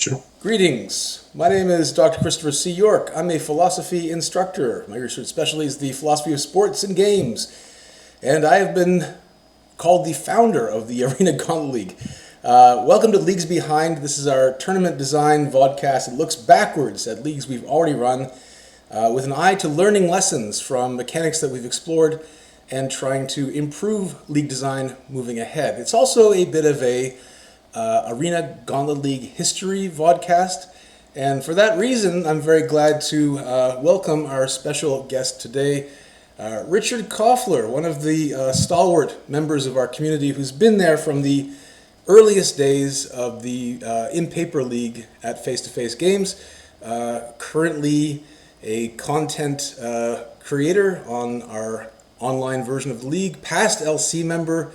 Sure. Greetings. My name is Dr. Christopher C. York. I'm a philosophy instructor. My research specialty is the philosophy of sports and games. And I have been called the founder of the Arena Gauntlet League. Welcome to Leagues Behind. This is our tournament design vodcast. It looks backwards at leagues we've already run with an eye to learning lessons from mechanics that we've explored and trying to improve league design moving ahead. It's also a bit of a Arena Gauntlet League history vodcast, and for that reason I'm very glad to welcome our special guest today, Richard Koffler, one of the stalwart members of our community who's been there from the earliest days of the in-paper league at face-to-face games, currently a content creator on our online version of the league, past LC member,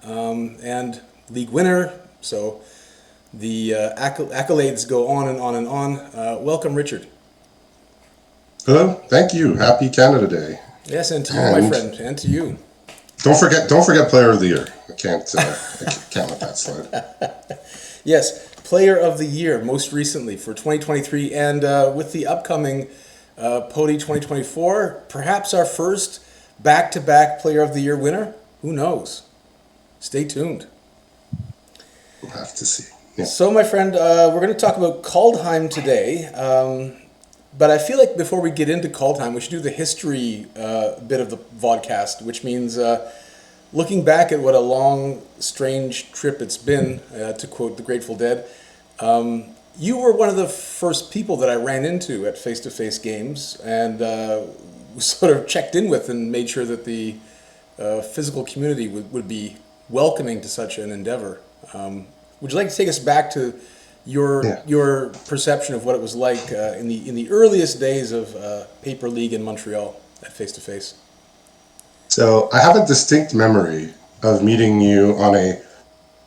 and league winner. So the accolades go on and on and on. Welcome, Richard. Hello, thank you. Happy Canada Day. Yes, and to you, my friend, and to you. Don't forget Player of the Year. I can't let that slide. Yes, Player of the Year, most recently for 2023, and with the upcoming Pody 2024, perhaps our first back-to-back Player of the Year winner. Who knows? Stay tuned. We'll have to see. Yeah. So, my friend, we're going to talk about Kaldheim today, but I feel like before we get into Kaldheim, we should do the history bit of the vodcast, which means looking back at what a long, strange trip it's been, to quote the Grateful Dead. You were one of the first people that I ran into at face-to-face games, and sort of checked in with and made sure that the physical community would be welcoming to such an endeavor. Would you like to take us back to your perception of what it was like in the earliest days of Paper League in Montreal at face to face? So I have a distinct memory of meeting you on a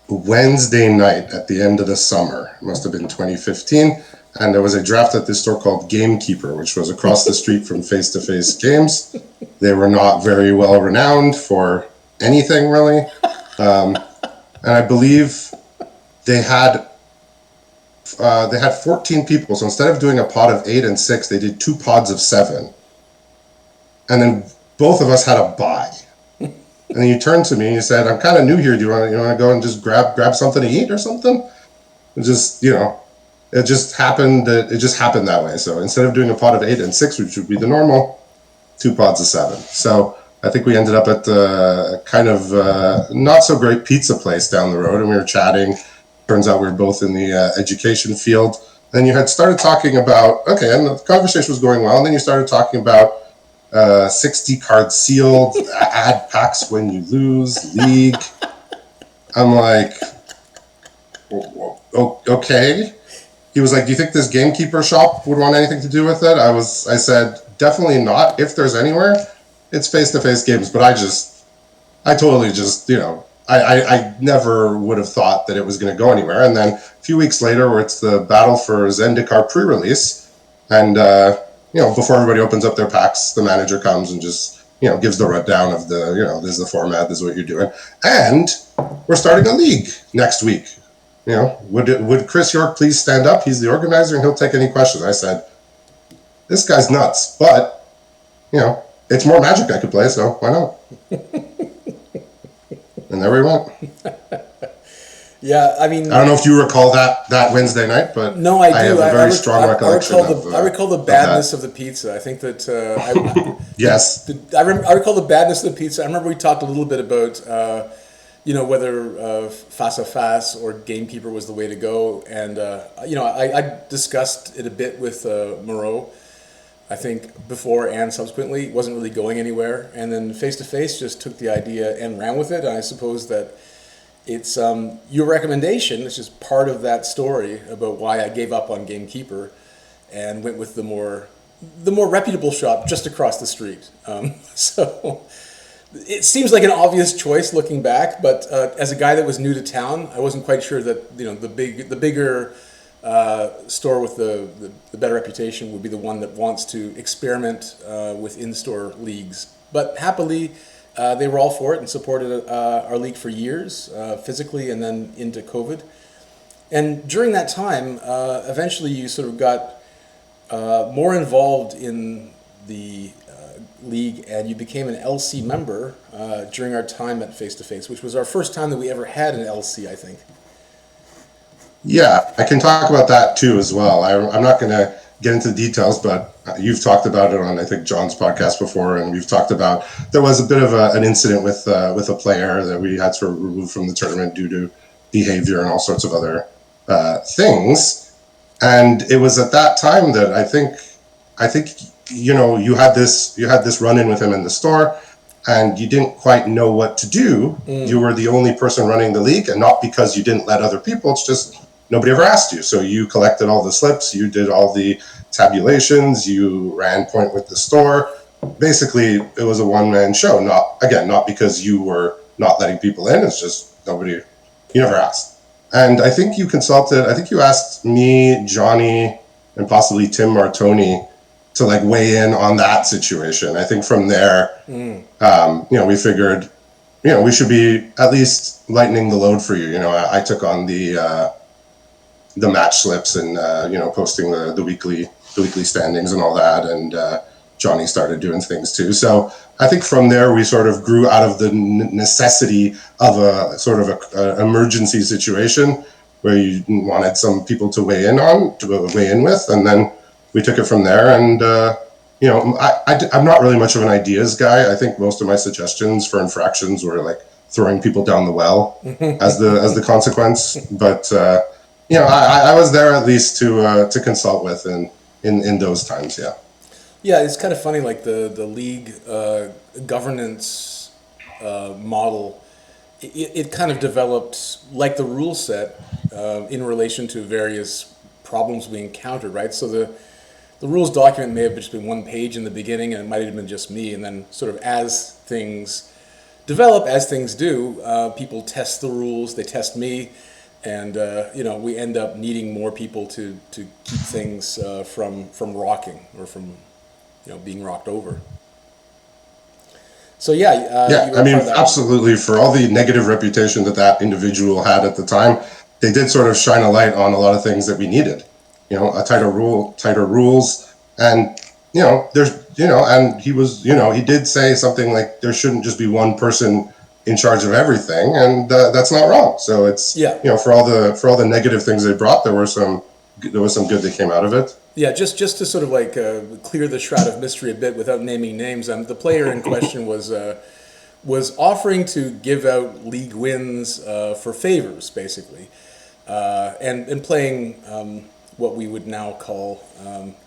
Wednesday night at the end of the summer. It must have been 2015, and there was a draft at this store called Gamekeeper, which was across the street from face-to-face games. They were not very well renowned for anything really. And I believe they had 14 people. So instead of doing a pod of 8 and 6, they did 2 pods of 7. And then both of us had a bye. And then you turned to me and you said, "I'm kind of new here. Do you want to go and just grab something to eat or something?" It just, it just happened. It just happened that way. So instead of doing a pod of 8 and 6, which would be the normal, 2 pods of 7. So I think we ended up at kind of not so great pizza place down the road, and we were chatting. Turns out we were both in the education field. Then you had started talking about, okay, and the conversation was going well, and then you started talking about 60 cards sealed, add packs when you lose, league. I'm like, okay. He was like, "Do you think this Gamekeeper shop would want anything to do with it?" I said, "Definitely not. If there's anywhere, it's face-to-face games." But I totally just, I never would have thought that it was going to go anywhere. And then a few weeks later, where it's the battle for Zendikar pre-release, and before everybody opens up their packs, the manager comes and just gives the rundown of the this is the format, this is what you're doing, and we're starting a league next week. Would Chris York please stand up? He's the organizer and he'll take any questions. I said, this guy's nuts, but it's more Magic I could play, so why not? And there we went. Yeah, I mean, I don't know if you recall that Wednesday night, but no, I do. have a very strong recollection I recall the badness of the pizza. I think that yes, I recall the badness of the pizza. I remember we talked a little bit about whether face à face or Gamekeeper was the way to go, and I discussed it a bit with Moreau. I think before and subsequently, it wasn't really going anywhere, and then face to face just took the idea and ran with it. And I suppose that it's your recommendation. It's just part of that story about why I gave up on Gamekeeper and went with the more reputable shop just across the street. So it seems like an obvious choice looking back, but as a guy that was new to town, I wasn't quite sure that the bigger store with the better reputation would be the one that wants to experiment with in-store leagues. But happily, they were all for it and supported our league for years, physically and then into COVID. And during that time, eventually you sort of got more involved in the league, and you became an LC member during our time at Face to Face, which was our first time that we ever had an LC, I think. Yeah, I can talk about that too as well. I'm not going to get into the details, but you've talked about it on, I think, John's podcast before, and we've talked about there was a bit of an incident with a player that we had to remove from the tournament due to behavior and all sorts of other things. And it was at that time that I think you had this run in with him in the store, and you didn't quite know what to do. You were the only person running the league, and not because you didn't let other people. It's just nobody ever asked you. So you collected all the slips, you did all the tabulations, you ran point with the store. Basically, it was a one-man show. Not because you were not letting people in. It's just you never asked. And I think you asked me, Johnny, and possibly Tim Martoni to weigh in on that situation. I think from there, we figured, we should be at least lightening the load for you. I took on the match slips and posting the weekly standings and all that, and Johnny started doing things too. So I think from there we sort of grew out of the necessity of a sort of a emergency situation where you wanted some people to weigh in with, and then we took it from there. And I'm not really much of an ideas guy. I think most of my suggestions for infractions were throwing people down the well as the consequence, but. I was there at least to consult with in those times. Yeah. Yeah, it's kind of funny. The league governance model, it kind of developed like the rule set in relation to various problems we encountered. Right. So the rules document may have just been one page in the beginning, and it might have been just me. And then sort of as things develop, as things do, people test the rules. They test me. And we end up needing more people to keep things from rocking or from being rocked over. So I mean, absolutely. For all the negative reputation that individual had at the time, they did sort of shine a light on a lot of things that we needed. Tighter rules, and and he did say something like there shouldn't just be one person in charge of everything, and that's not wrong. So it's for all the negative things they brought, there was some good that came out of it. Yeah, just to sort of clear the shroud of mystery a bit without naming names. The player in question was offering to give out league wins for favors, basically, and playing what we would now call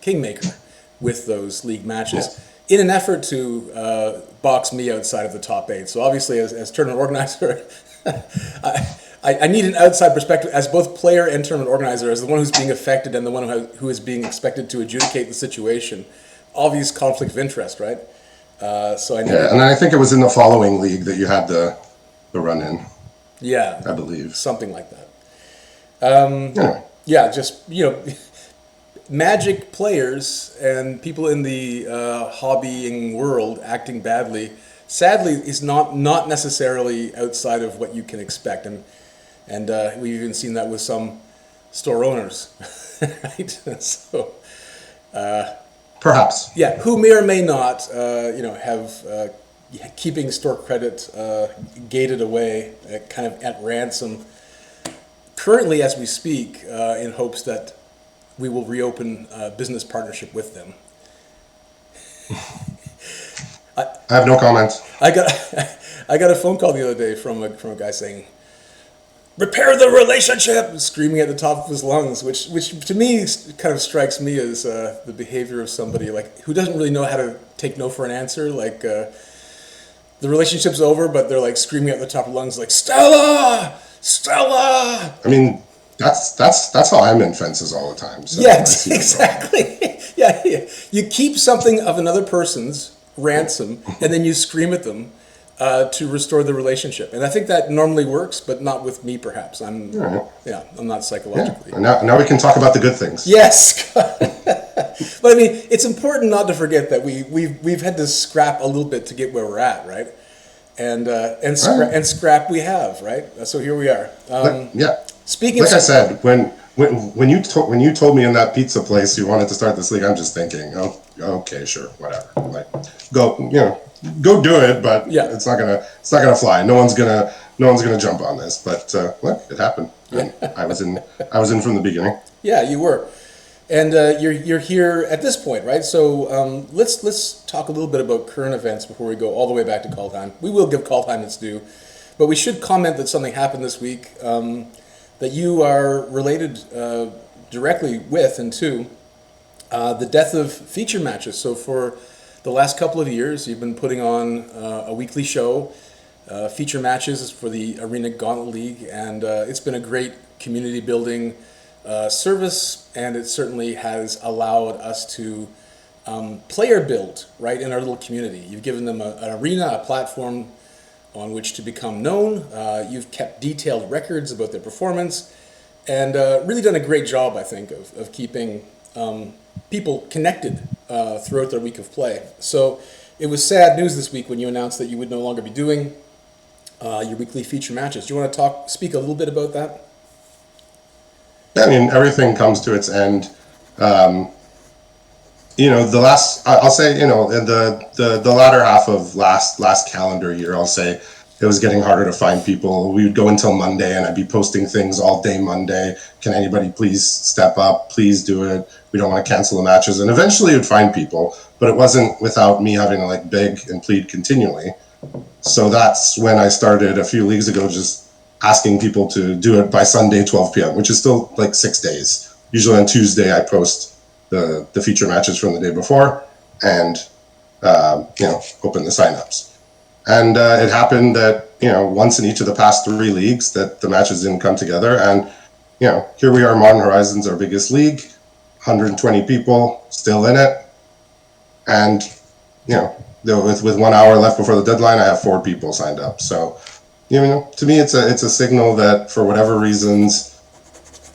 Kingmaker with those league matches. Yes. In an effort to box me outside of the top 8. So obviously, as tournament organizer, I need an outside perspective as both player and tournament organizer, as the one who's being affected and the one who is being expected to adjudicate the situation. Obvious conflict of interest, right? So I need. Yeah, and I think it was in the following league that you had the run in. Yeah, I believe something like that. Anyway. Yeah, just Magic players and people in the hobbying world acting badly, sadly, is not necessarily outside of what you can expect, and we've even seen that with some store owners, right? So, perhaps, yeah, who may or may not, have keeping store credit gated away, kind of at ransom, currently as we speak, in hopes that we will reopen a business partnership with them. I have no comments. I got a phone call the other day from a guy saying, "Repair the relationship," screaming at the top of his lungs, which to me kind of strikes me as the behavior of somebody who doesn't really know how to take no for an answer. The relationship's over, but they're screaming at the top of lungs, Stella. I mean, that's how I'm in fences all the time. So yeah, exactly. yeah. You keep something of another person's ransom, and then you scream at them to restore the relationship. And I think that normally works, but not with me. Perhaps I'm not psychologically. Yeah. Now we can talk about the good things. Yes, but I mean, it's important not to forget that we've had to scrap a little bit to get where we're at, right? And scrap we have, right? So here we are. Speaking of Like I something, said, when you told me in that pizza place you wanted to start this league, I'm just thinking, oh, okay, sure, whatever. Like, go, go do it, but yeah, it's not gonna fly. No one's gonna jump on this. But look, it happened, yeah, and I was in from the beginning. yeah, you were, and you're here at this point, right? So let's talk a little bit about current events before we go all the way back to Kaldheim. We will give Kaldheim its due, but we should comment that something happened this week that you are related directly with and to the death of feature matches. So for the last couple of years, you've been putting on a weekly show, feature matches for the Arena Gauntlet League, and it's been a great community building service, and it certainly has allowed us to player build right in our little community. You've given them an arena, a platform on which to become known. You've kept detailed records about their performance, and really done a great job, I think, of keeping people connected throughout their week of play. So it was sad news this week when you announced that you would no longer be doing your weekly feature matches. Do you want to speak a little bit about that? Yeah, I mean, everything comes to its end. Um, the last, I'll say, in the latter half of last calendar year, I'll say it was getting harder to find people. We would go until Monday, and I'd be posting things all day Monday. Can anybody please step up? Please do it. We don't want to cancel the matches. And eventually, you'd find people, but it wasn't without me having to like beg and plead continually. So that's when I started a few leagues ago, just asking people to do it by Sunday, 12 p.m., which is still like 6 days. Usually on Tuesday, I post the feature matches from the day before and, open the signups. And it happened that, once in each of the past 3 leagues that the matches didn't come together. And, here we are, Modern Horizons, our biggest league, 120 people still in it. And, with 1 hour left before the deadline, I have 4 people signed up. So, to me, it's a signal that for whatever reasons,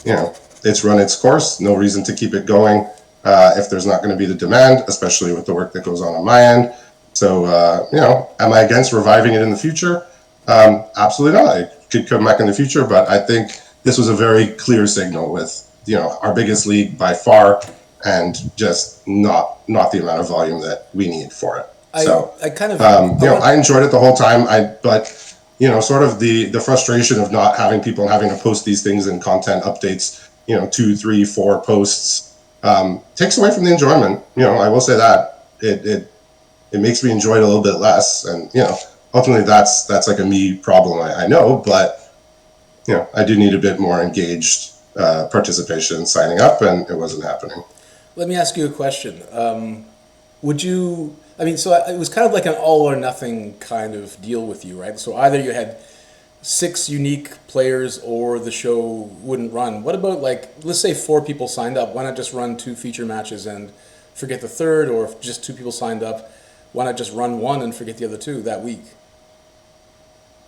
it's run its course. No reason to keep it going if there's not going to be the demand, especially with the work that goes on my end. So, am I against reviving it in the future? Absolutely not. It could come back in the future, but I think this was a very clear signal with, our biggest league by far, and just not the amount of volume that we need for it. So, I kind of I want I enjoyed it the whole time. But sort of the frustration of not having people and having to post these things and content updates, 2, 3, 4 posts, takes away from the enjoyment. I will say that it makes me enjoy it a little bit less, and ultimately that's like a me problem. I know, but I do need a bit more engaged participation signing up, and it wasn't happening. Let me ask you a question. Would you? I mean, so it was kind of like an all or nothing kind of deal with you, right? So either you had 6 unique players, or the show wouldn't run. What about, like, let's say 4 people signed up? Why not just run 2 feature matches and forget the third? Or if just 2 people signed up, why not just run 1 and forget the other 2 that week?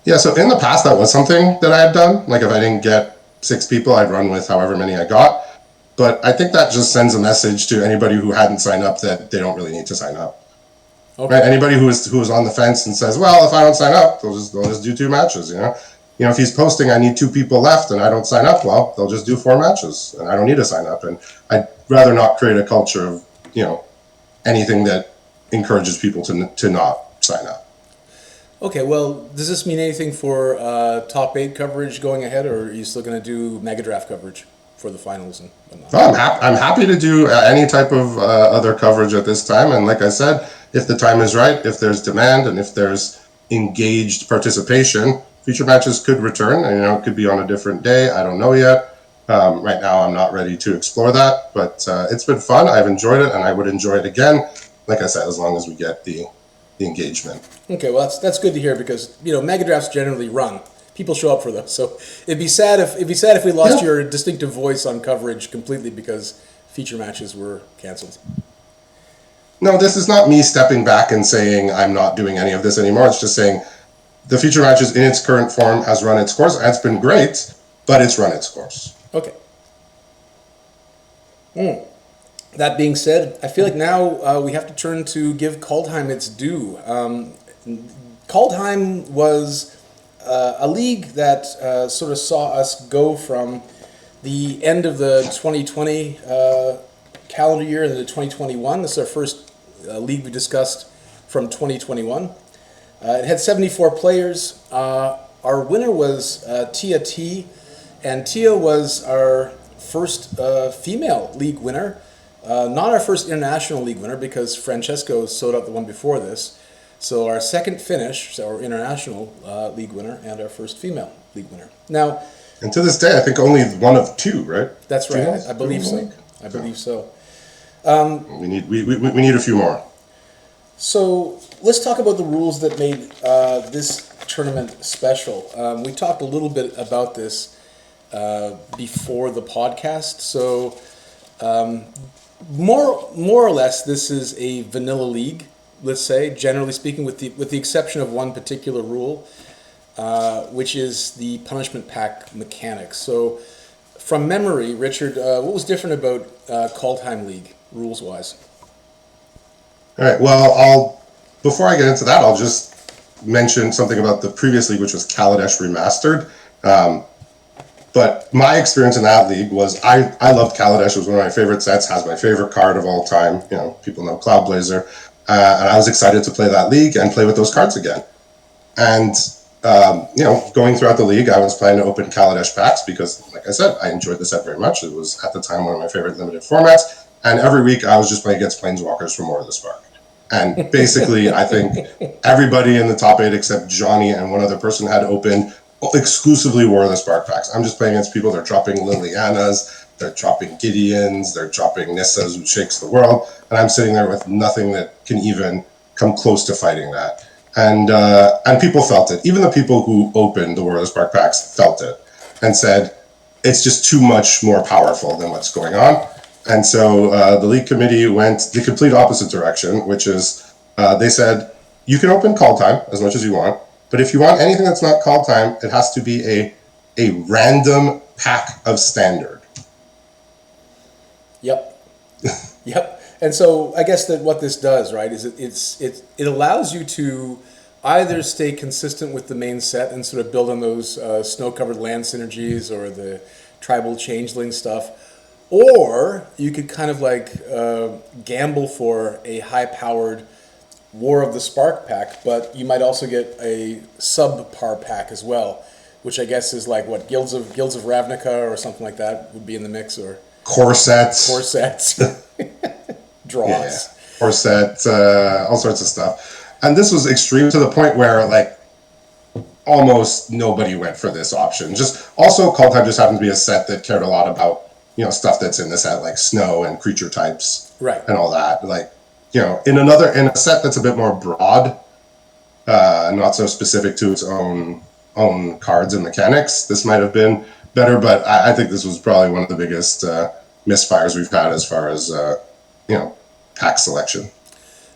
Yeah, so in the past, that was something that I had done. Like if I didn't get 6 people, I'd run with however many I got. But I think that just sends a message to anybody who hadn't signed up that they don't really need to sign up. Right? Okay. Anybody who is on the fence and says, "Well, if I don't sign up, they'll just do 2 matches." If he's posting, "I need 2 people left," and I don't sign up, well, they'll just do 4 matches, and I don't need to sign up. And I'd rather not create a culture of anything that encourages people to not sign up. Okay, well, does this mean anything for top 8 coverage going ahead, or are you still going to do Mega Draft coverage for the finals and whatnot? Well, I'm happy to do any type of other coverage at this time. And like I said, if the time is right, if there's demand, and if there's engaged participation, feature matches could return. And, it could be on a different day. I don't know yet. Right now, I'm not ready to explore that. But it's been fun. I've enjoyed it, and I would enjoy it again. Like I said, as long as we get the engagement. Okay, well that's good to hear, because mega drafts generally run. People show up for them, so it'd be sad if we lost Yeah. your distinctive voice on coverage completely because feature matches were canceled. No, this is not me stepping back and saying I'm not doing any of this anymore. It's just saying the feature matches in its current form has run its course. It's been great, but it's run its course. Okay. That being said, I feel like now we have to turn to give Kaldheim its due. Kaldheim was a league that sort of saw us go from the end of the 2020 calendar year into 2021. This is our first league we discussed from 2021. It had 74 players. Our winner was Tia T, and Tia was our first female league winner. Not our first international league winner because Francesco sold out the one before this. So our second finish, so our international league winner, and our first female league winner. Now, And to this day, I think only one of two, right? that's right. Females? I believe so. I believe so. We need a few more. So let's talk about the rules that made this tournament special. We talked a little bit about this before the podcast. So more or less, this is a vanilla league. Let's say, generally speaking, with the exception of one particular rule, which is the punishment pack mechanics. So, from memory, Richard, what was different about Kaldheim League rules-wise? All right. Well, before I get into that, I'll just mention something about the previous league, which was Kaladesh Remastered. But my experience in that league was I loved Kaladesh. It was one of my favorite sets. Has my favorite card of all time. You know, people know Cloud Blazer. And I was excited to play that league and play with those cards again. And, going throughout the league, I was planning to open Kaladesh packs because, like I said, I enjoyed the set very much. It was, at the time, one of my favorite limited formats. And every week, I was just playing against Planeswalkers for more of the Spark. And basically, I think everybody in the top 8 except Johnny and one other person had opened exclusively War of the Spark packs. I'm just playing against people. They're dropping Lilianas, they're dropping Gideons, they're dropping Nissas, who shakes the world. And I'm sitting there with nothing that can even come close to fighting that. And people felt it. Even the people who opened the War of the Spark packs felt it and said, it's just too much more powerful than what's going on. And so the league committee went the complete opposite direction, which is they said, you can open Kaldheim as much as you want, but if you want anything that's not Kaldheim, it has to be a random pack of standard. Yep. Yep. And so I guess that what this does, right, is it allows you to either stay consistent with the main set and sort of build on those snow-covered land synergies or the tribal changeling stuff, or you could kind of like gamble for a high-powered War of the Spark pack, but you might also get a subpar pack as well, which I guess is like what Guilds of Ravnica or something like that would be in the mix, or Corsets. Draws. Yeah. Corset, all sorts of stuff. And this was extreme to the point where, like, almost nobody went for this option. Just also, Kaldheim just happened to be a set that cared a lot about, stuff that's in the set, like snow and creature types, right, and all that. Like, in a set that's a bit more broad, not so specific to its own cards and mechanics, this might have been better. But I think this was probably one of the biggest misfires we've had as far as pack selection.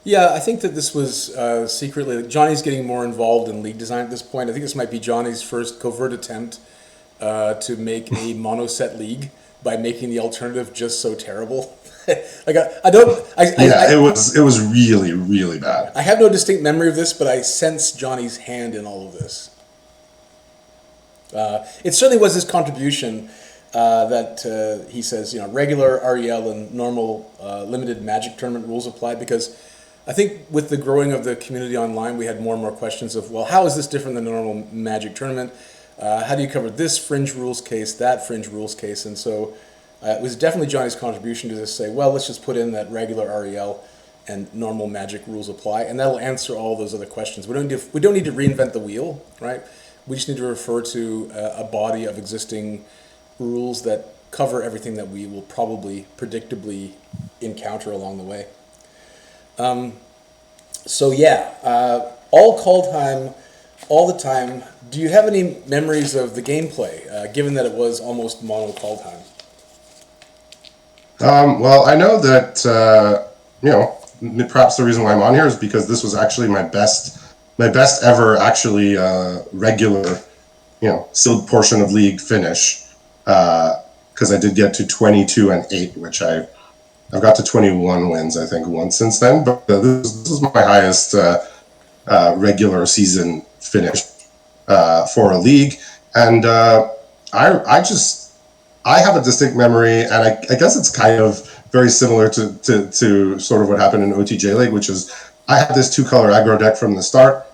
Yeah, I think that this was secretly, Johnny's getting more involved in league design at this point. I think this might be Johnny's first covert attempt to make a mono set league by making the alternative just so terrible. It was really, really bad. I have no distinct memory of this, but I sense Johnny's hand in all of this. It certainly was his contribution that he says, regular REL and normal limited Magic tournament rules apply, because I think with the growing of the community online, we had more and more questions of, well, how is this different than a normal Magic tournament? How do you cover this fringe rules case, that fringe rules case? And so it was definitely Johnny's contribution to just say, well, let's just put in that regular REL and normal Magic rules apply, and that'll answer all those other questions. We don't need to reinvent the wheel, right? We just need to refer to a body of existing rules that cover everything that we will probably predictably encounter along the way. All Kaldheim, all the time. Do you have any memories of the gameplay, given that it was almost mono Kaldheim? Well, I know that perhaps the reason why I'm on here is because this was actually my best ever actually regular, sealed portion of league finish. Because I did get to 22-8, which I've got to 21 wins, I think, once since then. But this is my highest regular season finish. for a league, and I have a distinct memory, and I guess it's kind of very similar to sort of what happened in OTJ League, which is I had this 2-color aggro deck from the start,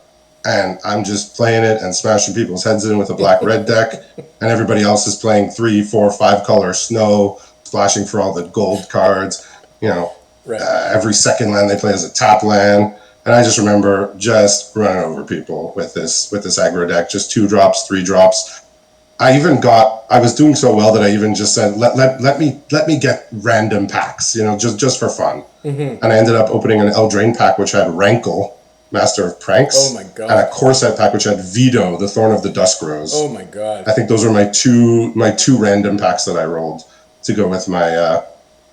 and I'm just playing it and smashing people's heads in with a black-red deck, and everybody else is playing 3, 4, 5-color snow, splashing for all the gold cards. You know, Right. every second land they play is a tap land, and I just remember just running over people with this aggro deck, just 2 drops, 3 drops. I was doing so well that I even just said, let me get random packs, just for fun. Mm-hmm. And I ended up opening an Eldraine pack, which had Rankle, Master of Pranks, Oh my God. and a Corset pack, which had Veto, the Thorn of the Dusk Rose. Oh my God. I think those were my two random packs that I rolled to go with my,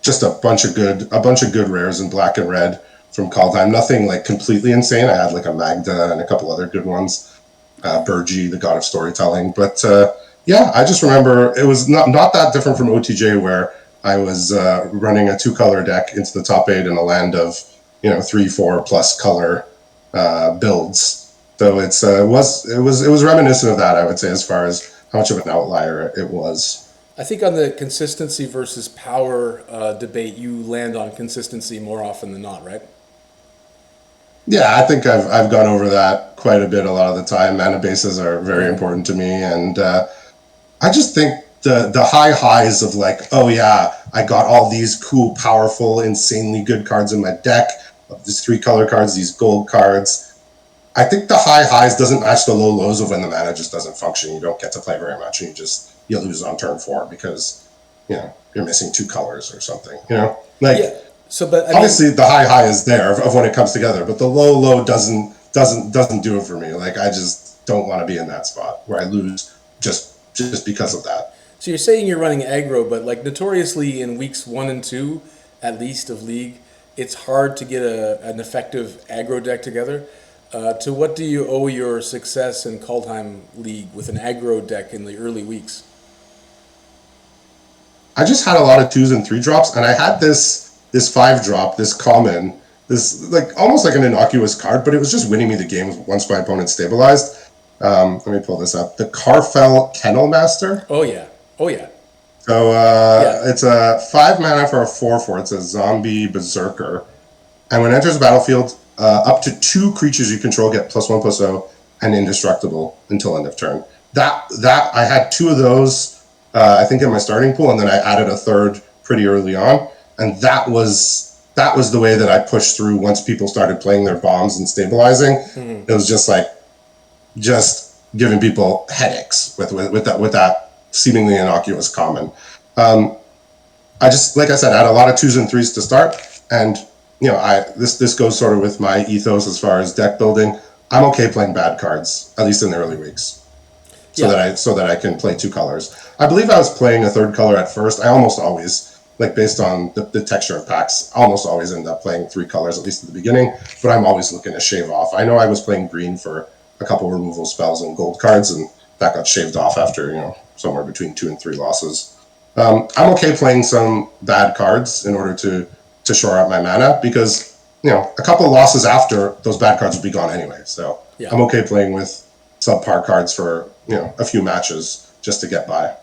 just a bunch of good rares in black and red from Kaldheim. Nothing like completely insane. I had like a Magda and a couple other good ones. Burgi, the God of Storytelling. But yeah, I just remember it was not that different from OTJ, where I was running a 2-color deck into the top 8 in a land of 3, 4 plus color builds. So it was reminiscent of that, I would say, as far as how much of an outlier it was. I think on the consistency versus power debate, you land on consistency more often than not, right? Yeah, I think I've gone over that quite a bit a lot of the time. Mana bases are very important to me, and I just think the high highs of like, oh yeah, I got all these cool, powerful, insanely good cards in my deck, of these 3-color cards, these gold cards. I think the high highs doesn't match the low lows of when the mana just doesn't function. You don't get to play very much, and you lose on turn 4 because you're missing 2 colors or something. Like, Yeah. So, but I mean, obviously the high is there of when it comes together, but the low doesn't do it for me. Like, I just don't want to be in that spot where I lose just because of that. so you're saying you're running aggro, but like notoriously in weeks 1 and 2, at least of League, it's hard to get an effective aggro deck together. To what do you owe your success in Kaldheim League with an aggro deck in the early weeks? I just had a lot of 2s and 3 drops, and I had this 5 drop, this common, this like almost like an innocuous card, but it was just winning me the game once my opponent stabilized. Let me pull this up. The Carfell Kennel Master. Oh yeah, oh yeah, So yeah. it's a 5 mana for a 4/4. It's a zombie berserker, and when it enters the battlefield, up to 2 creatures you control get +1/+0 and indestructible until end of turn. That I had 2 of those, I think, in my starting pool, and then I added a third pretty early on, and that was the way that I pushed through once people started playing their bombs and stabilizing. Mm-hmm. It was just giving people headaches with that seemingly innocuous common. I just, like I said, I had a lot of 2s and 3s to start, and this goes sort of with my ethos as far as deck building. I'm okay playing bad cards, at least in the early weeks, so Yeah. that I can play 2 colors. I believe I was playing a 3rd color at first. I almost always, like, based on the texture of packs, almost always end up playing 3 colors, at least at the beginning, but I'm always looking to shave off. I know I was playing green for a couple removal spells and gold cards, and that got shaved off after somewhere between 2 and 3 losses. I'm okay playing some bad cards in order to shore up my mana, because a couple losses after, those bad cards would be gone anyway. So Yeah. I'm okay playing with subpar cards for a few matches just to get by.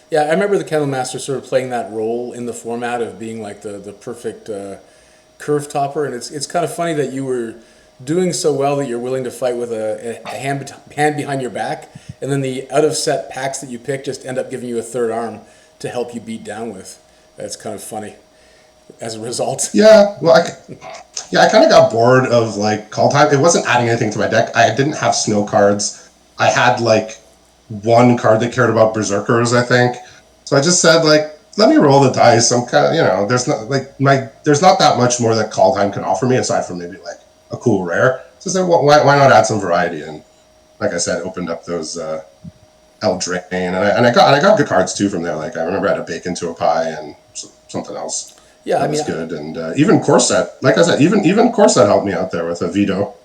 Yeah, I remember the Kennel Master sort of playing that role in the format of being like the perfect curve topper, and it's kind of funny that you were doing so well that you're willing to fight with a hand behind your back, and then the out of set packs that you pick just end up giving you a third arm to help you beat down with. That's kind of funny as a result. Yeah, well, I kind of got bored of like Kaldheim. It wasn't adding anything to my deck. I didn't have snow cards. I had like 1 card that cared about berserkers, I think. So I just said, like, let me roll the dice. I'm kind of, there's not that much more that Kaldheim can offer me aside from maybe like a cool rare. So I said, well, why not add some variety? And like I said, opened up those Eldraine, and I got good cards too from there. Like, I remember I had a bacon to a pie and something else. Yeah, That I was mean, good, and even Corset. Like I said, even Corset helped me out there with a veto.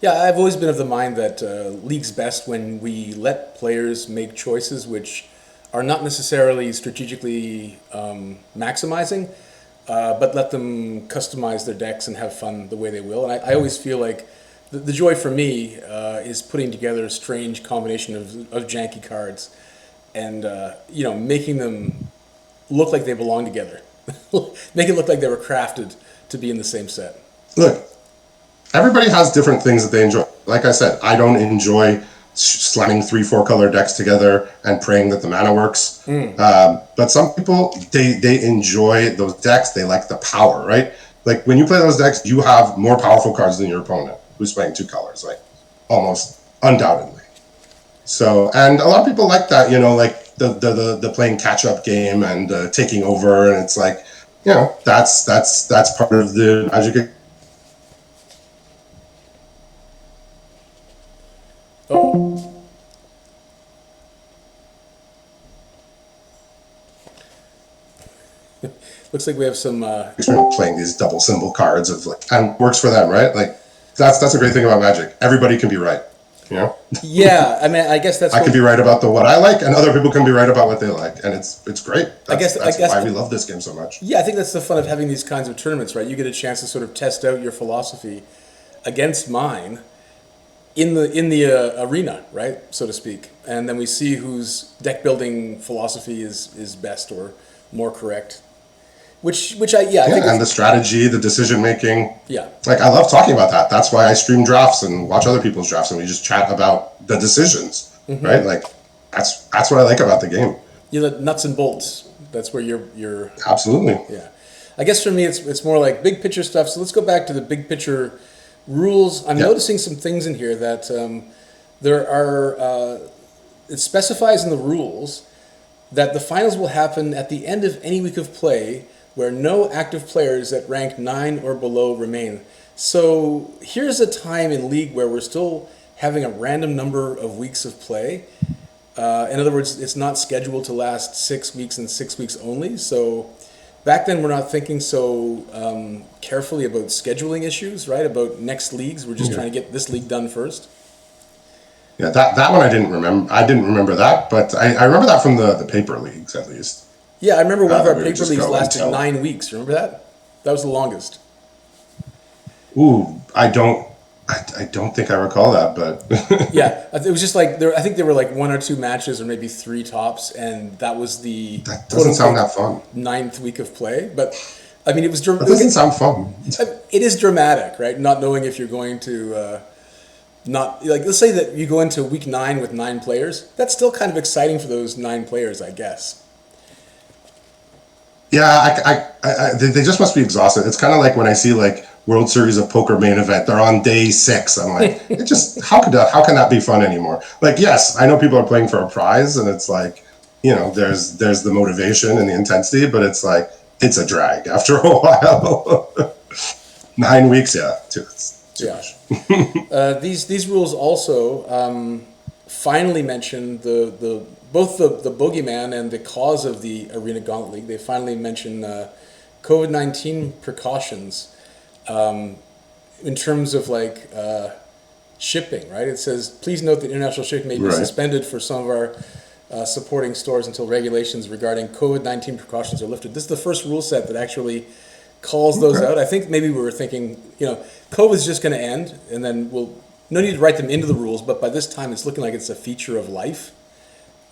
yeah, I've always been of the mind that League's best when we let players make choices which are not necessarily strategically maximizing, but let them customize their decks and have fun the way they will. And I always feel like the joy for me is putting together a strange combination of janky cards, and making them look like they belong together, make it look like they were crafted to be in the same set. Look, everybody has different things that they enjoy. Like I said, I don't enjoy slamming 3-4 color decks together and praying that the mana works. But some people, they enjoy those decks. They like the power, right? Like when you play those decks, you have more powerful cards than your opponent who's playing 2 colors, like almost undoubtedly. So, and a lot of people like that, like the playing catch up game and taking over, and it's like, that's part of the Magic. Oh. Looks like we have some. Playing these double symbol cards and works for them, right? Like that's a great thing about Magic. Everybody can be right, Yeah, I mean, I guess that's. I can be right about what I like, and other people can be right about what they like, and it's great. That's why we love this game so much. Yeah, I think that's the fun of having these kinds of tournaments, right? You get a chance to sort of test out your philosophy against mine in the arena, right, so to speak, and then we see whose deck building philosophy is best or more correct. Which I think. And the strategy, the decision making. Yeah. Like I love talking about that. That's why I stream drafts and watch other people's drafts, and we just chat about the decisions, right? Like that's what I like about the game. The nuts and bolts. That's where you're. Absolutely. Yeah, I guess for me it's more like big picture stuff. So let's go back to the big picture rules. I'm noticing some things in here that there are. It specifies in the rules that the finals will happen at the end of any week of play, where no active players at rank 9 or below remain. So here's a time in League where we're still having a random number of weeks of play. In other words, it's not scheduled to last 6 weeks and 6 weeks only. So back then we're not thinking so carefully about scheduling issues, right? About next leagues. We're just trying to get this league done first. Yeah, that one I didn't remember. I didn't remember that, but I remember that from the paper leagues at least. Yeah, I remember one of our paper leagues lasted 9 weeks. Remember that? That was the longest. Ooh, I don't think I recall that, but yeah, it was just like I think there were like 1 or 2 matches, or maybe 3 tops, and that was the that doesn't sound that fun. 9th week of play. But I mean, it was. That doesn't sound fun. It is dramatic, right? Not knowing if you're going to. Not like, let's say that you go into week 9 with 9 players. That's still kind of exciting for those 9 players, I guess. Yeah, they just must be exhausted. It's kind of like when I see like World Series of Poker main event. They're on day 6. I'm like, it just how can that be fun anymore? Like, yes, I know people are playing for a prize, and it's like, there's the motivation and the intensity, but it's like it's a drag after a while. 9 weeks, yeah, too much. These rules also finally mention both the boogeyman and the cause of the Arena Gauntlet League. They finally mention COVID-19 precautions in terms of like shipping, right? It says, please note that international shipping may be suspended for some of our supporting stores until regulations regarding COVID-19 precautions are lifted. This is the first rule set that actually calls those out. I think maybe we were thinking, COVID's just going to end, and then no need to write them into the rules, but by this time it's looking like it's a feature of life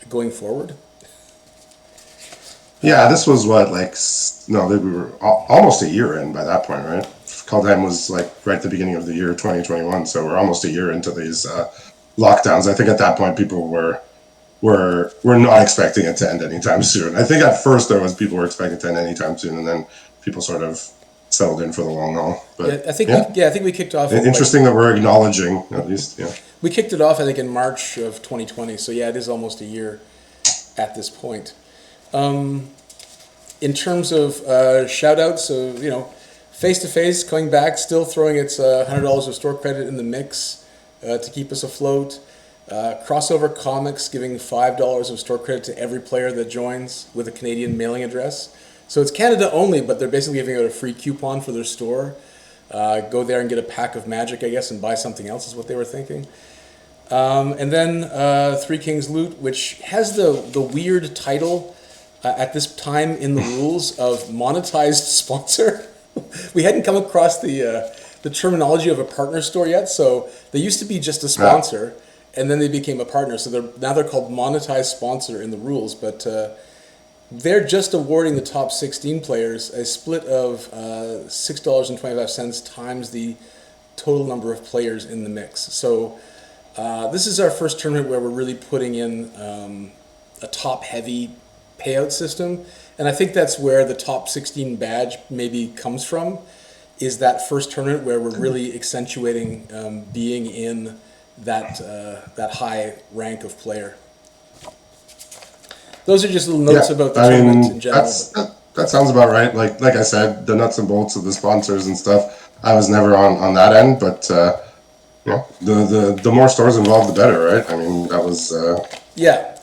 going forward. Yeah, this was we were almost a year in by that point, right? Kaldheim was like right at the beginning of the year 2021, so we're almost a year into these lockdowns. I think at that point people were not expecting it to end anytime soon. I think at first people were expecting it to end anytime soon, and then people sort of settled in for the long haul. But I think we kicked off. Interesting that we're acknowledging at least. Yeah, we kicked it off I think in March of 2020. So yeah, it is almost a year at this point. In terms of shout outs, so Face to Face coming back, still throwing its $100 of store credit in the mix to keep us afloat. Crossover Comics giving $5 of store credit to every player that joins with a Canadian mailing address. So it's Canada only, but they're basically giving out a free coupon for their store. Go there and get a pack of Magic, I guess, and buy something else is what they were thinking. And then Three Kings Loot, which has the weird title at this time in the rules of monetized sponsor. We hadn't come across the the terminology of a partner store yet. So they used to be just a sponsor, and then they became a partner. So they're called monetized sponsor in the rules, but they're just awarding the top 16 players a split of $6.25 times the total number of players in the mix. So this is our first tournament where we're really putting in a top-heavy payout system, and I think that's where the top 16 badge maybe comes from, is that first tournament where we're really accentuating being in that high rank of player. Those are just little notes about the tournament in general. That sounds about right. Like I said, the nuts and bolts of the sponsors and stuff, I was never on that end, but the more stores involved, the better, right? I mean, that was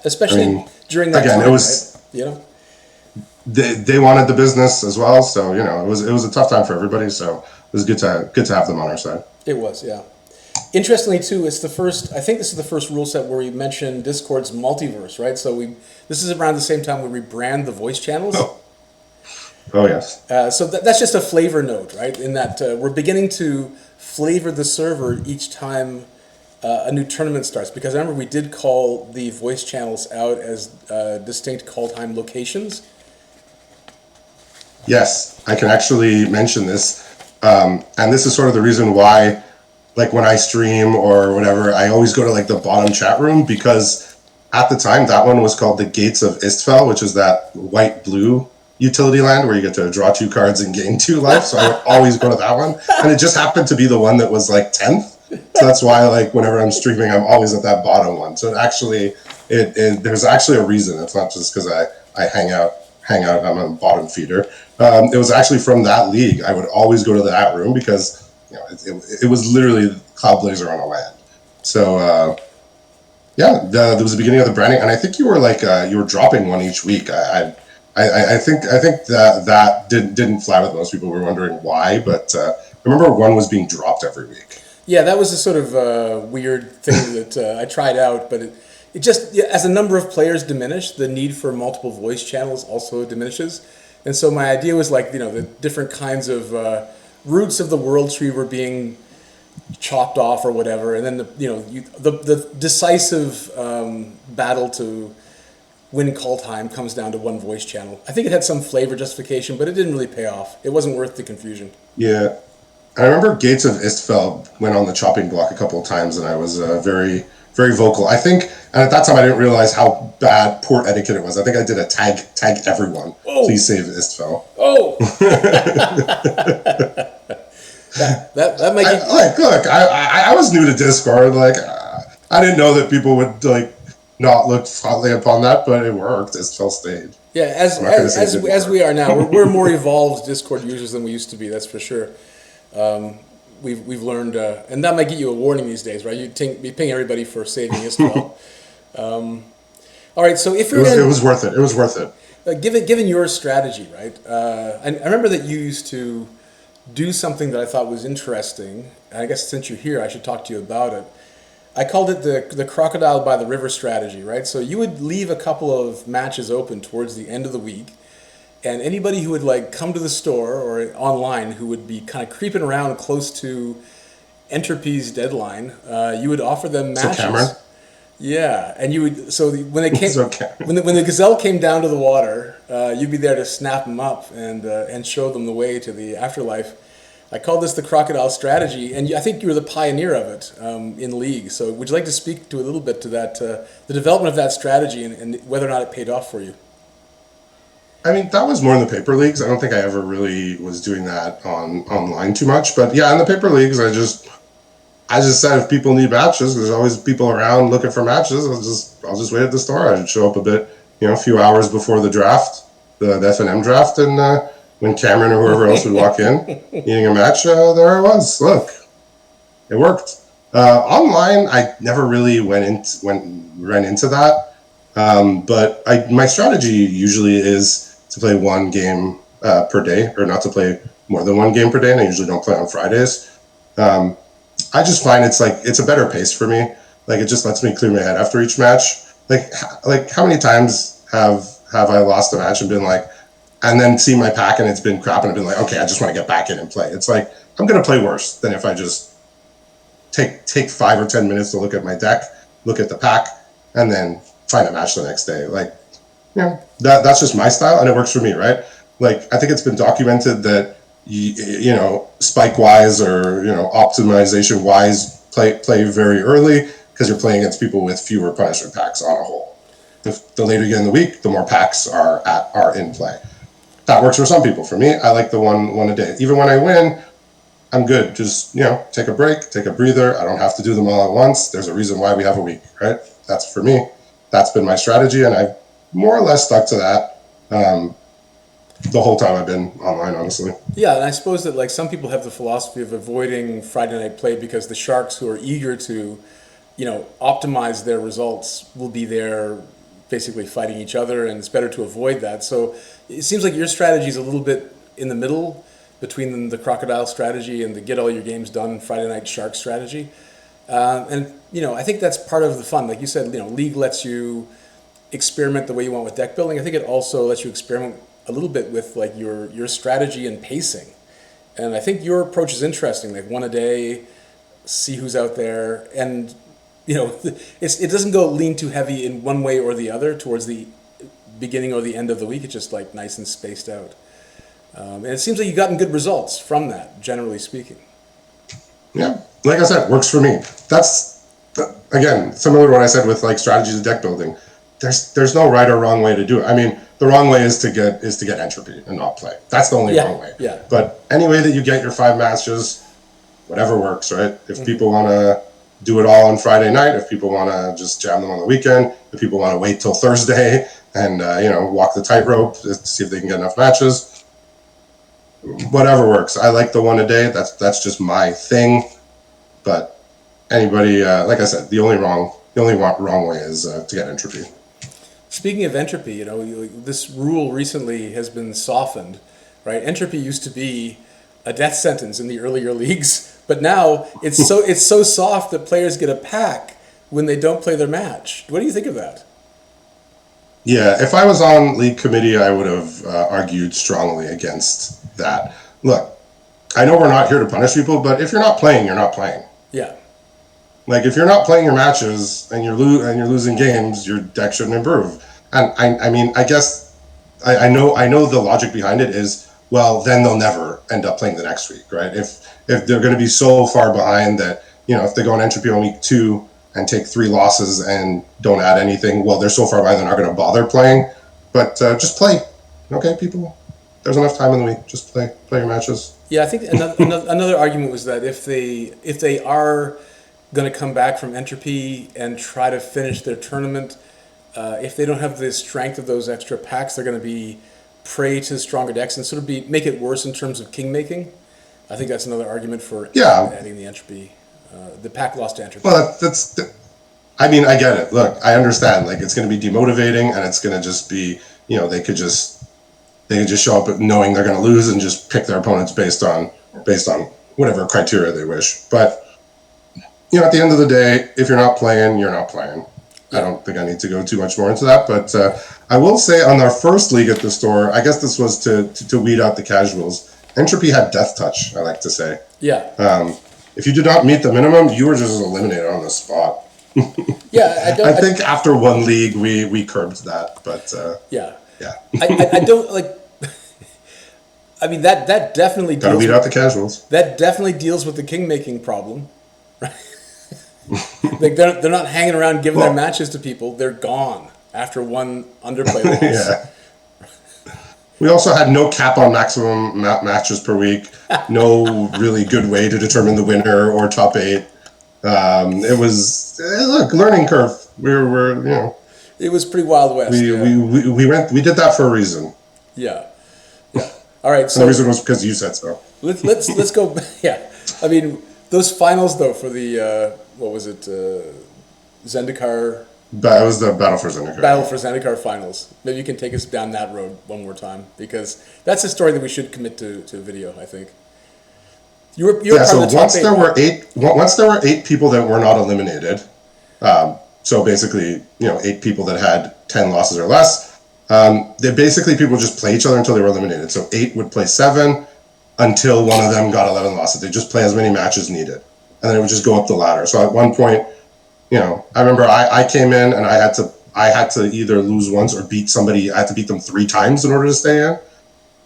especially during that again, time, it was, right? they wanted the business as well, so it was a tough time for everybody. So it was good to have them on our side. It was, yeah. Interestingly, too, it's the first. I think this is the first rule set where we mentioned Discord's multiverse, right? So this is around the same time we rebrand the voice channels. Oh yes. So that's just a flavor note, right? In that we're beginning to flavor the server each time a new tournament starts. Because I remember we did call the voice channels out as distinct Kaldheim locations. Yes, I can actually mention this, and this is sort of the reason why, like when I stream or whatever, I always go to like the bottom chat room, because at the time that one was called the Gates of Istfell, which is that white-blue utility land where you get to draw 2 cards and gain 2 life. So I would always go to that one, and it just happened to be the one that was like 10th. So that's why, like, whenever I'm streaming, I'm always at that bottom one. So there's actually a reason. It's not just because I hang out. I'm a bottom feeder. It was actually from that league. I would always go to that room because it was literally Cloud Blazer on a land. So there was the beginning of the branding, and I think you were dropping one each week. I think that didn't fly with most people. We were wondering why, but I remember one was being dropped every week. Yeah, that was a sort of weird thing that I tried out, but it just, as the number of players diminish, the need for multiple voice channels also diminishes. And so my idea was like, the different kinds of roots of the world tree were being chopped off or whatever, and then the decisive battle to win Kaldheim comes down to one voice channel. I think it had some flavor justification, but it didn't really pay off. It wasn't worth the confusion. Yeah. I remember Gates of Istfell went on the chopping block a couple of times, and I was very, very vocal. I think, and at that time I didn't realize how poor etiquette it was. I think I did a tag everyone. Oh. Please save Istfell. Oh. that might be... Look, I was new to Discord. Like, I didn't know that people would not look fondly upon that, but it worked. Istfell stayed. Yeah, as we are now, we're more evolved Discord users than we used to be. That's for sure. We've learned, and that might get you a warning these days, right? You ping everybody for saving Istfell. All right, so if you're it was worth it. It was worth it. Given your strategy, right? I remember that you used to do something that I thought was interesting. And I guess since you're here, I should talk to you about it. I called it the crocodile by the river strategy, right? So you would leave a couple of matches open towards the end of the week, and anybody who would come to the store or online who would be kind of creeping around close to Entropy's deadline, you would offer them matches. So Cameron? Yeah, and you would. So when they came, when the gazelle came down to the water, you'd be there to snap them up and show them the way to the afterlife. I call this the crocodile strategy, and I think you were the pioneer of it in League. So would you like to speak to a little bit to that, the development of that strategy and whether or not it paid off for you? I mean, that was more in the paper leagues. I don't think I ever really was doing that online too much. But yeah, in the paper leagues, I just said if people need matches, there's always people around looking for matches. I'll just wait at the store. I'd show up a few hours before the draft, the FNM draft, and when Cameron or whoever else would walk in needing a match, there I was. Look, it worked. Online, I never really ran into that. But my strategy usually is to play one game per day, or not to play more than one game per day, and I usually don't play on Fridays. I just find it's a better pace for me. Like, it just lets me clear my head after each match. Like how many times have I lost a match and been like, and then see my pack and it's been crap and I've been like, okay, I just want to get back in and play. It's like, I'm going to play worse than if I just take 5 or 10 minutes to look at my deck, look at the pack, and then find a match the next day. Like, that's just my style, and it works for me, right? Like, I think it's been documented that spike wise or optimization wise, play very early because you're playing against people with fewer punishment packs on a whole. The later you get in the week, the more packs are in play. That works for some people. For me, I like the one a day. Even when I win, I'm good. Just, take a break, take a breather. I don't have to do them all at once. There's a reason why we have a week, right? That's for me. That's been my strategy, and I've more or less stuck to that the whole time I've been online, honestly. Yeah, and I suppose that like some people have the philosophy of avoiding Friday night play because the sharks who are eager to, optimize their results will be there basically fighting each other, and it's better to avoid that. So it seems like your strategy is a little bit in the middle between the crocodile strategy and the get all your games done Friday night shark strategy. And I think that's part of the fun. Like you said, League lets you experiment the way you want with deck building. I think it also lets you experiment a little bit with like your strategy and pacing. And I think your approach is interesting. Like one a day, see who's out there, and it doesn't go lean too heavy in one way or the other towards the beginning or the end of the week. It's just like nice and spaced out. And it seems like you've gotten good results from that, generally speaking. Yeah, like I said, works for me. That's again similar to what I said with like strategies of deck building. There's no right or wrong way to do it. I mean, the wrong way is to get entropy and not play. That's the only wrong way. Yeah. But any way that you get your 5 matches, whatever works, right? If people want to do it all on Friday night, if people want to just jam them on the weekend, if people want to wait till Thursday and walk the tightrope to see if they can get enough matches, whatever works. I like the one a day. That's just my thing. But anybody, like I said, the only wrong way is to get entropy. Speaking of entropy, this rule recently has been softened, right? Entropy used to be a death sentence in the earlier leagues, but now it's so soft that players get a pack when they don't play their match. What do you think of that? Yeah, if I was on league committee, I would have argued strongly against that. Look, I know we're not here to punish people, but if you're not playing, you're not playing. Yeah. Like if you're not playing your matches and you're losing games, your deck shouldn't improve. And I mean, I guess I know the logic behind it is, well, then they'll never end up playing the next week, right? If they're going to be so far behind that if they go on entropy on week 2 and take 3 losses and don't add anything, well, they're so far behind they're not going to bother playing. But just play, okay, people. There's enough time in the week. Just play your matches. Yeah, I think another argument was that if they are going to come back from entropy and try to finish their tournament, if they don't have the strength of those extra packs, they're going to be prey to stronger decks and sort of make it worse in terms of king making. I think that's another argument for adding the entropy, the pack loss to entropy. Well, I mean, I get it. Look, I understand. Like, it's going to be demotivating, and it's going to just be, they could just show up knowing they're going to lose and just pick their opponents based on whatever criteria they wish. But at the end of the day, if you're not playing, you're not playing. I don't think I need to go too much more into that, but I will say on our first league at the store, I guess this was to weed out the casuals. Entropy had death touch, I like to say. Yeah. If you did not meet the minimum, you were just eliminated on the spot. Yeah, I think after one league we curbed that, but yeah. I I don't like. I mean that definitely gotta weed out the casuals. That definitely deals with the king making problem, right? Like they're not hanging around giving their matches to people. They're gone after one underplay loss. Yeah. We also had no cap on maximum matches per week. No really good way to determine the winner or top 8. It was learning curve. We were It was pretty Wild West. We did that for a reason. Yeah. All right. So and the reason was because you said so. Let's go. Yeah. I mean, those finals though for the what was it? Zendikar. That was the Battle for Zendikar. Battle for Zendikar finals. Maybe you can take us down that road one more time because that's a story that we should commit to video. I think. You were so once there were 8 people that were not eliminated, so basically 8 people that had 10 losses or less, they basically people just play each other until they were eliminated. So 8 would play 7, until one of them got 11 losses. They just play as many matches needed, and then it would just go up the ladder. So at one point, I remember I came in and I had to either lose once or beat somebody. I had to beat them 3 times in order to stay in.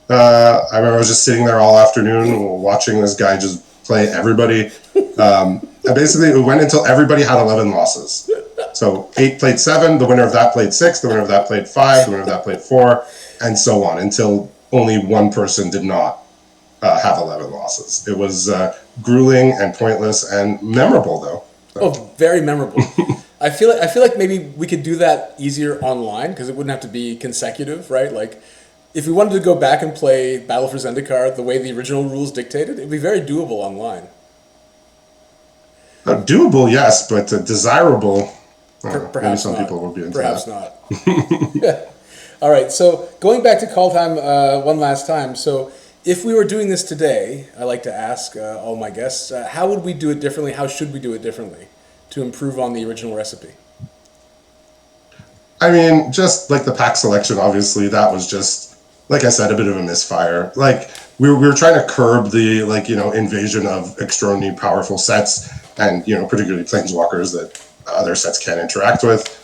I remember I was just sitting there all afternoon watching this guy just play everybody. And basically, it went until everybody had 11 losses. So 8 played 7, the winner of that played 6, the winner of that played 5, the winner of that played 4, and so on until only one person did not have 11 losses. It was grueling and pointless and memorable, though. So. Oh, very memorable. I feel like maybe we could do that easier online because it wouldn't have to be consecutive, right? Like, if we wanted to go back and play Battle for Zendikar the way the original rules dictated, it'd be very doable online. Doable, yes, but desirable. Perhaps maybe some not. people will be into Perhaps that. not. All right. So going back to Kaldheim one last time. So if we were doing this today, I like to ask all my guests, how would we do it differently? How should we do it differently to improve on the original recipe? I mean, just like the pack selection, obviously, that was just, like I said, a bit of a misfire. Like, we were trying to curb the, invasion of extraordinarily powerful sets and, particularly planeswalkers that other sets can't interact with.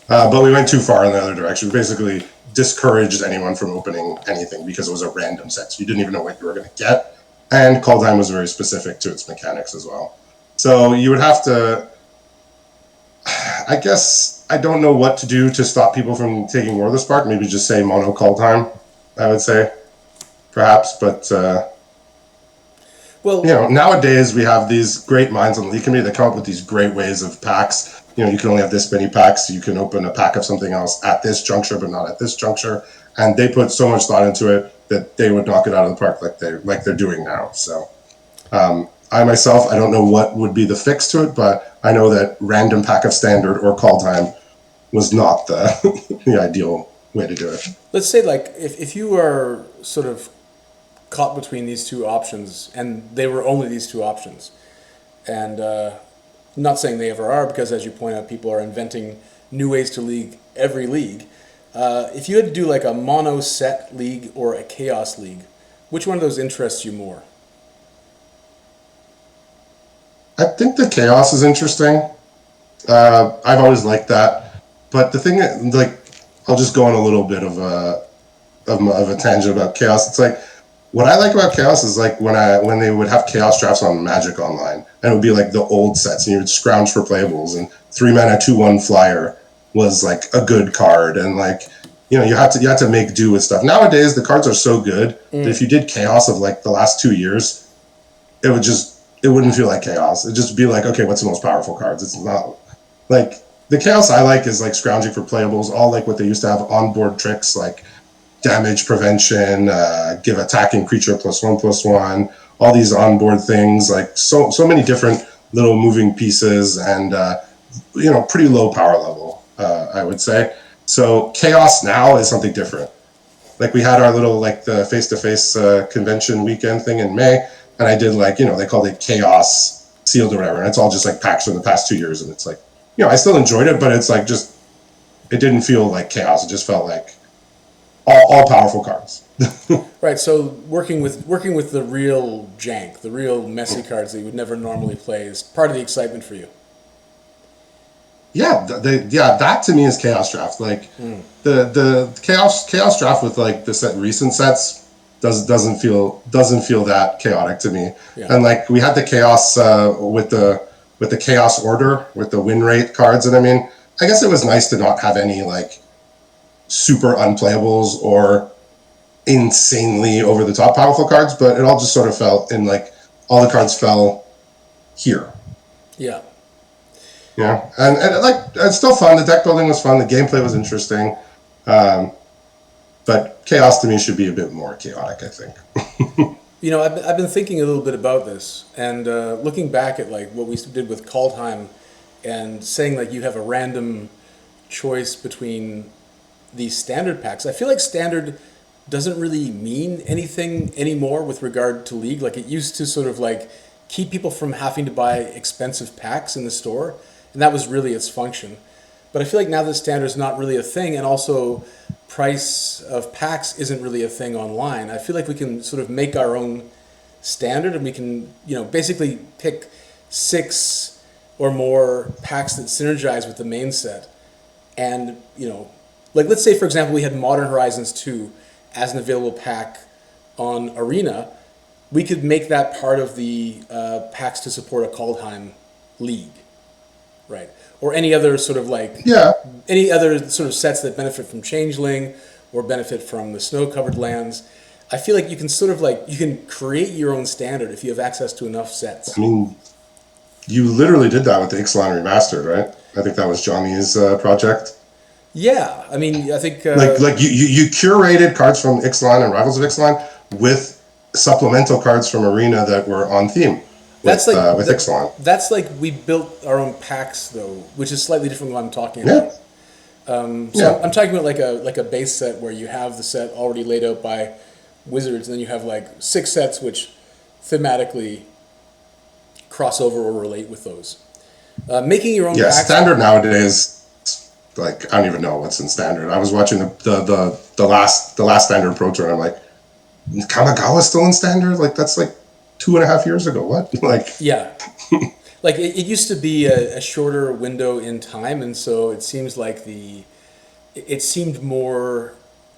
But we went too far in the other direction. We basically discouraged anyone from opening anything because it was a random set. So you didn't even know what you were going to get. And Kaldheim was very specific to its mechanics as well. So you would have to, I guess, I don't know what to do to stop people from taking War of the Spark. Maybe just say mono Kaldheim, I would say, perhaps. But, Well, nowadays we have these great minds on the League Committee that come up with these great ways of packs. You can only have this many packs. You can open a pack of something else at this juncture, but not at this juncture. And they put so much thought into it that they would knock it out of the park like they're doing now. So, I myself, I don't know what would be the fix to it, but I know that random pack of standard or Kaldheim was not the the ideal way to do it. let's say like if you are sort of caught between these two options and they were only these two options, and I'm not saying they ever are because, as you point out, people are inventing new ways to league every league. If you had to do like a mono set league or a chaos league, which one of those interests you more? I think the chaos is interesting. I've always liked that, but the thing, like, I'll just go on a little bit of a tangent about chaos. It's like what I like about chaos is like when they would have chaos drafts on Magic Online, and it would be like the old sets, and you would scrounge for playables, and 3 mana 2/1 flyer was like a good card, and like you had to make do with stuff. Nowadays the cards are so good that if you did chaos of like the last 2 years, it wouldn't feel like chaos. It'd just be like, okay, what's the most powerful cards? It's not like the chaos I like is like scrounging for playables, all like what they used to have onboard tricks like damage prevention, give attacking creature +1/+1, all these onboard things, like so many different little moving pieces, and pretty low power level, I would say. So chaos now is something different. Like we had our little like the face-to-face convention weekend thing in May, and I did like they called it chaos sealed or whatever, and it's all just like packs from the past 2 years, and it's like I still enjoyed it, but it's like just it didn't feel like chaos. It just felt like all powerful cards. Right. So working with the real jank, the real messy cards that you would never normally play, is part of the excitement for you. Yeah, that to me is chaos draft. Like the chaos draft with like the recent sets doesn't feel that chaotic to me. Yeah. And like we had the chaos with the chaos order with the win rate cards, and I mean, I guess it was nice to not have any like super unplayables or insanely over the top powerful cards, but it all just sort of felt in like all the cards fell here. Yeah. Yeah, and like it's still fun. The deck building was fun. The gameplay was interesting, but chaos to me should be a bit more chaotic, I think. I've been thinking a little bit about this, and looking back at like what we did with Kaldheim, and saying like you have a random choice between these standard packs. I feel like standard doesn't really mean anything anymore with regard to League. Like it used to sort of like keep people from having to buy expensive packs in the store, and that was really its function. But I feel like now that standard is not really a thing, and also price of packs isn't really a thing online. I feel like we can sort of make our own standard, and we can, basically pick 6 or more packs that synergize with the main set. And, like let's say, for example, we had Modern Horizons 2 as an available pack on Arena. We could make that part of the packs to support a Kaldheim league, right? Or any other sort of Yeah. any other sort of sets that benefit from Changeling or benefit from the snow-covered lands. I feel like you can sort of you can create your own standard if you have access to enough sets. I mean, you literally did that with the Ixalan Remastered, right? I think that was Johnny's project. Yeah, I mean, I think You curated cards from Ixalan and Rivals of Ixalan with supplemental cards from Arena that were on theme that's with Ixalan. that's like we built our own packs though, which is slightly different than what I'm talking Yeah. about. I'm talking about like a base set where you have the set already laid out by Wizards, and then you have 6 sets which thematically cross over or relate with those. Making your own Yeah, packs. standard nowadays, I don't even know what's in standard. I was watching the last standard pro tour, and I'm like, Kamigawa's still in standard? That's 2.5 years ago. What? Yeah. It used to be a shorter window in time, and so it seems like it seemed more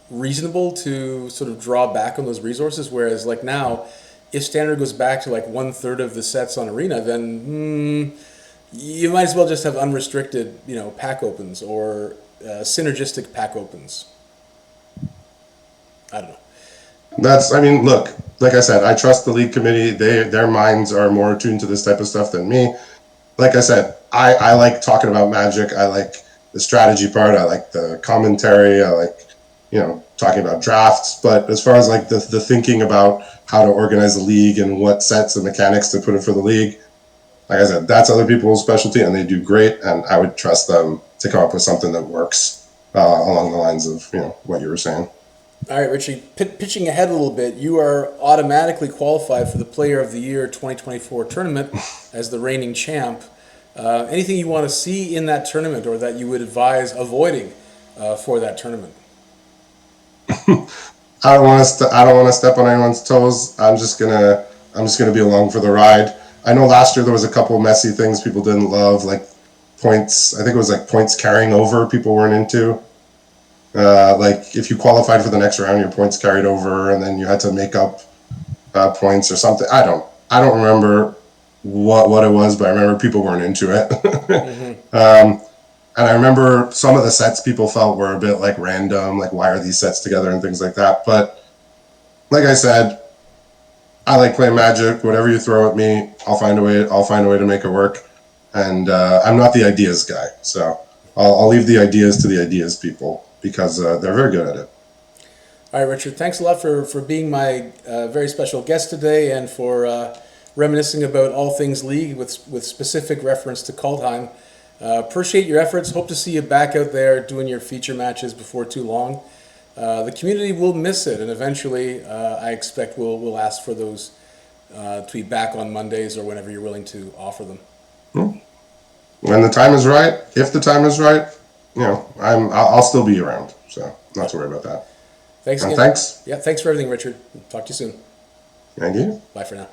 reasonable to sort of draw back on those resources. Whereas now, if standard goes back to 1/3 of the sets on Arena, then you might as well just have unrestricted, pack opens or synergistic pack opens. I don't know. Look, like I said, I trust the league committee. Their minds are more attuned to this type of stuff than me. Like I said, I like talking about Magic. I like the strategy part. I like the commentary. I like, talking about drafts. But as far as the thinking about how to organize the league and what sets and mechanics to put in for the league, like I said, that's other people's specialty, and they do great. And I would trust them to come up with something that works along the lines of what you were saying. All right, Richie, pitching ahead a little bit, you are automatically qualified for the Player of the Year 2024 tournament as the reigning champ. Anything you want to see in that tournament, or that you would advise avoiding for that tournament? I don't want to step on anyone's toes. I'm just gonna be along for the ride. I know last year there was a couple messy things people didn't love, like points. I think it was points carrying over. People weren't into. If you qualified for the next round, your points carried over, and then you had to make up points or something. I don't remember what it was, but I remember people weren't into it. Mm-hmm. And I remember some of the sets people felt were a bit random, why are these sets together and things like that. But like I said, I like playing Magic. Whatever you throw at me, I'll find a way. I'll find a way to make it work. And I'm not the ideas guy, so I'll leave the ideas to the ideas people, because they're very good at it. All right, Richard, thanks a lot for being my very special guest today, and for reminiscing about all things League with specific reference to Kaldheim. Appreciate your efforts. Hope to see you back out there doing your feature matches before too long. The community will miss it, and eventually I expect we'll ask for those to be back on Mondays or whenever you're willing to offer them. When the time is right, if the time is right, I'll still be around. So not to worry about that. Thanks again. Thanks. Yeah, thanks for everything, Richard. Talk to you soon. Thank you. Bye for now.